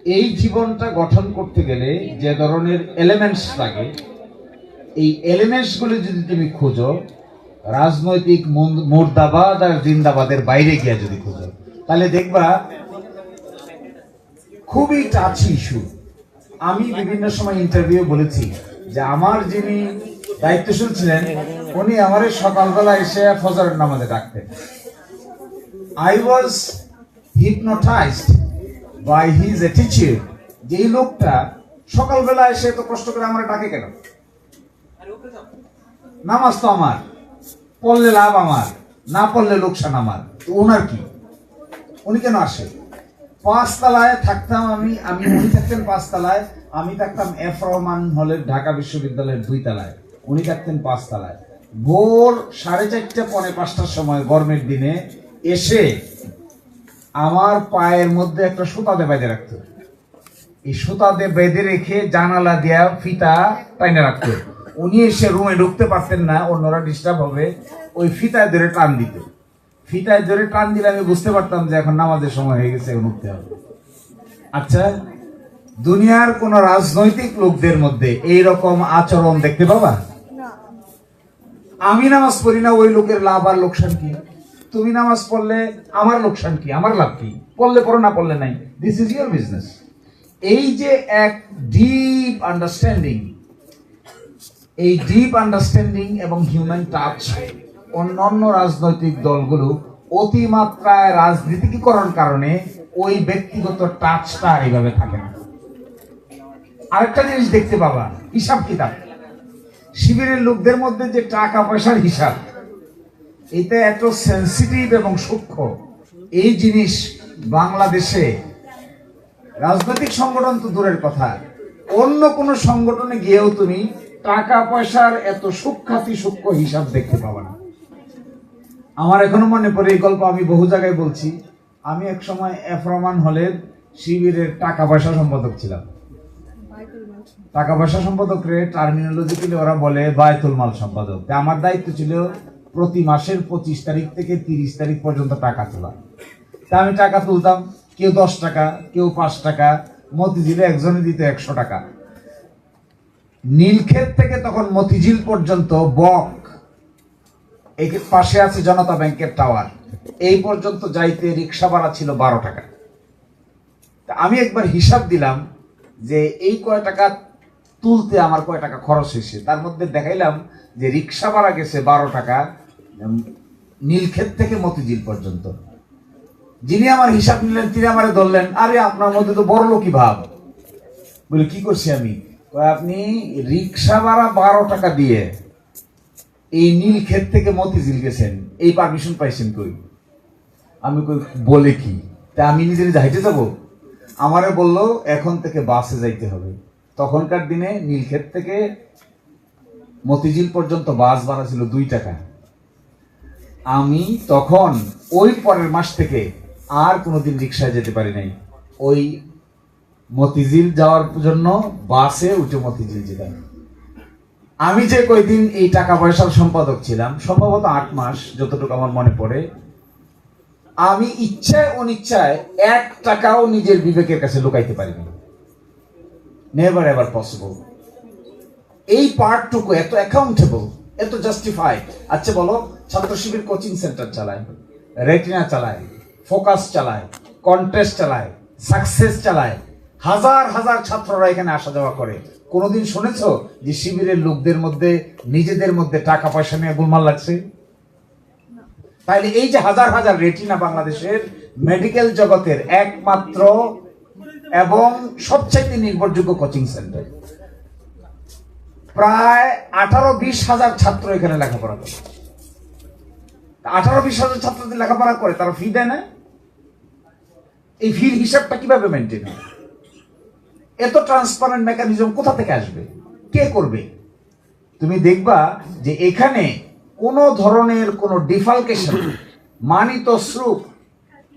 এই জীবনটা গঠন করতে গেলে যে ধরনের এলিমেন্টস লাগে, এই এলিমেন্টস গুলো যদি তুমি খোঁজো রাজনৈতিক মুর্দাবাদ আর জিন্দাবাদের বাইরে গিয়ে যদি খোঁজো, তাহলে দেখবা খুবই টাচি ইস্যু। আমি বিভিন্ন সময় ইন্টারভিউ বলেছি যে আমার যিনি দায়িত্বশীল ছিলেন উনি আমার সকালবেলা এসে ফজরের নামাজে ডাকতেন। I was hypnotized by his attitude. যে লোকটা সকালবেলা এসে এত কষ্ট করে আমার ডাকে কেন? নামাজ তো আমার, পড়লে লাভ আমার, না পড়লে লোকসান আমার, তো ওনার কি? উনি কেন আসে? 5 তলায় থাকতাম আমি উনি থাকতেন 5 তলায়, আমি থাকতাম এফ রহমান হলের ঢাকা বিশ্ববিদ্যালয়ের 2 তলায়, উনি থাকতেন 5 তলায়। ভোর 4:30 পৌনে 5টার সময় গরমের দিনে এসে আমার পায়ের মধ্যে একটা সুতা দিয়ে বেঁধে রাখতো। এই সুতা দিয়ে বেঁধে রেখে জানালা দিয়া ফিতা টাইনে রাখতো। উনি এসে রুমে ঢুকতে পারতেন না, অন্যরা ডিস্টার্ব হবে, ওই ফিতায় ধরে টান দিত। ফিতায় ধরে টান দিলে আমি বুঝতে পারতাম যে এখন নামাজের সময় হয়ে গেছে, এখন উঠতে হবে। আচ্ছা, দুনিয়ার কোন রাজনৈতিক লোকদের মধ্যে এইরকম আচরণ দেখতে পাবা? আমি নামাজ পড়ি না, ওই লোকের লাভ আর লোকসান কি? তুমি নামাজ পড়লে আমার লোকসান কি, আমার লাভ কি? পড়লে পড়ো, না পড়লে নাই, দিস ইজ ইউর বিজনেস। এই যে এক ডিপ আন্ডারস্ট্যান্ডিং, এই ডিপ আন্ডারস্ট্যান্ডিং এবং হিউম্যান টাচ অন্যান্য রাজনৈতিক দলগুলো অতিমাত্রায় রাজনীতিকরণ কারণে ওই ব্যক্তিগত টাচটা এইভাবে থাকে না। আরেকটা জিনিস দেখতে পাবা, হিসাব কিতাব। শিবিরের লোকদের মধ্যে যে টাকা পয়সার হিসাব, এটা এত সেন্সিটিভ এবং সূক্ষ্ম, এই জিনিস বাংলাদেশে রাজনৈতিক সংগঠন তো দূরের কথা, অন্য কোন সংগঠনে গিয়েও তুমি টাকা পয়সার এত সূক্ষ্ম হিসাব দেখতে পাবা না। আমার এখনো মনে পড়ে এই গল্প, আমি বহু জায়গায় বলছি। আমি এক সময় এফ রহমান হলের শিবিরের টাকা পয়সা সম্পাদক ছিলাম। টাকা পয়সা সম্পাদকরে টার্মিনোলজিক্যালি ওরা বলে বায়তুল মাল সম্পাদক। আমার দায়িত্ব ছিল প্রতি মাসের 25 তারিখ থেকে 30 তারিখ পর্যন্ত টাকা তোলা। তা আমি টাকা তুলতাম, কেউ 10 টাকা, কেউ 5 টাকা, মতিঝিলে একজনে দিত 100 টাকা। নীলক্ষেত থেকে তখন মতিঝিল পর্যন্ত বক, এই পাশে আছে জনতা ব্যাংকের টাওয়ার, এই পর্যন্ত যাইতে রিক্সা ভাড়া ছিল 12 টাকা। আমি একবার হিসাব দিলাম যে এই কয় টাকা তুলতে আমার কয় টাকা খরচ হয়েছে। তার মধ্যে দেখাইলাম যে রিক্সা ভাড়া গেছে 12 টাকা নীলক্ষেত থেকে মতিঝিল পর্যন্ত। যিনি আমার হিসাব নিলেন তিনি আমারে ধরলেন, আরে আপনার মধ্যে তো বড় লোকই ভাব। বলে কি করছি আমি? আপনি রিক্সা ভাড়া 12 টাকা দিয়ে এই নীলক্ষেত থেকে মতিঝিল গেছেন, এই পারমিশন পাইছেন কই? আমি কই বলে কি? তা আমি নিজে নিজে হাইটে যাবো? আমারে বললো এখন থেকে বাসে যাইতে হবে। তখনকার দিনে নীলক্ষেত থেকে মতিঝিল পর্যন্ত বাস ভাড়া ছিল 2 টাকা। আমি তখন ওই পরের মাস থেকে আর কোনোদিন রিক্সায় যেতে পারি নাই। ওই মতিঝিল যাওয়ার জন্য বাসে উঠে মতিঝিল যেতাম। আমি যে কয়দিন এই টাকা পয়সার সম্পাদক ছিলাম, সম্ভবত 8 মাস, যতটুকু আমার মনে পড়ে, আমি ইচ্ছায় অনিচ্ছায় 1 টাকাও নিজের বিবেকের কাছে লুকাইতে পারিনি। Never ever possible. এই পার্টটুকু এত অ্যাকাউন্টেবল, এত জাস্টিফাইড। আচ্ছা বলো, ছাত্র শিবির কোচিং সেন্টার চালায়, রেটিনা চালায়, ফোকাস চালায়, কন্টেস্ট চালায়, সাকসেস চালায়, হাজার হাজার ছাত্ররা এখানে আসা যাওয়া করে। কোনোদিন শুনেছো যে শিবিরের লোকদের মধ্যে নিজেদের মধ্যে টাকা পয়সা নিয়ে গোলমাল লাগছে? তাইলে এই যে হাজার হাজার রেটিনা বাংলাদেশের মেডিকেল জগতের একমাত্র এবং সবচাইতে নির্ভরযোগ্য কোচিং সেন্টার, প্রায় 18-20 হাজার ছাত্র এখানে লেখাপড়া করে। 18-20 হাজার ছাত্রদের লেখাপড়া করে, তারা ফি দেয় না। এই ফির হিসাবটা কিভাবে মেনটেন হয়? এত ট্রান্সপারেন্ট মেকানিজম কোথা থেকে আসবে? কে করবে? তুমি দেখবা যে এখানে কোন ধরনের কোন ডিফালকেশন, মানিত স্রোত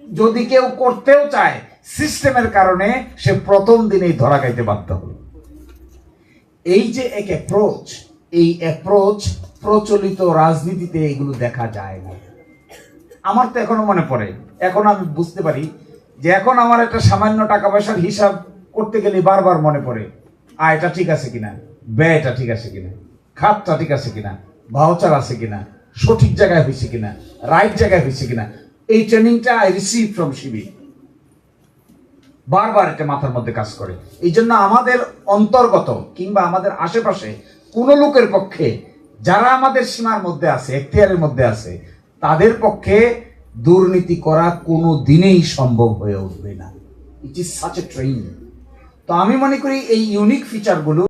যদি কেউ করতেও চায়, সিস্টেমের কারণে সে প্রথম দিনেই ধরা খাইতে বাধ্য হবে। এই যে এক অ্যাপ্রোচ, এই অ্যাপ্রোচ প্রচলিত রাজনীতিতে এগুলো দেখা যায় না। আমার তো এখনো মনে পড়ে, এখন আমি বুঝতে পারি যে এখন আমার একটা সামান্য টাকা পয়সার হিসাব করতে গেলে বারবার মনে পড়ে আয়টা ঠিক আছে কিনা, ব্যয়টা ঠিক আছে কিনা, খাতটা ঠিক আছে কিনা, ভাউচার আছে কিনা, সঠিক জায়গায় হয়েছে কিনা, রাইট জায়গায় হয়েছে কিনা। এই ট্রেনিংটা আই রিসিভ ফ্রম শিবির। বারবার এটা মাথার মধ্যে কাজ করে। এই জন্য আমাদের অন্তর্গত কিংবা আমাদের আশেপাশে কোন লোকের পক্ষে, যারা আমাদের সীমার মধ্যে আছে, এখতিয়ারের মধ্যে আছে, তাদের পক্ষে দুর্নীতি করা কোনো দিনেই সম্ভব হয়ে উঠবে না। It is such a training. তো আমি মনে করি এই ইউনিক ফিচারগুলো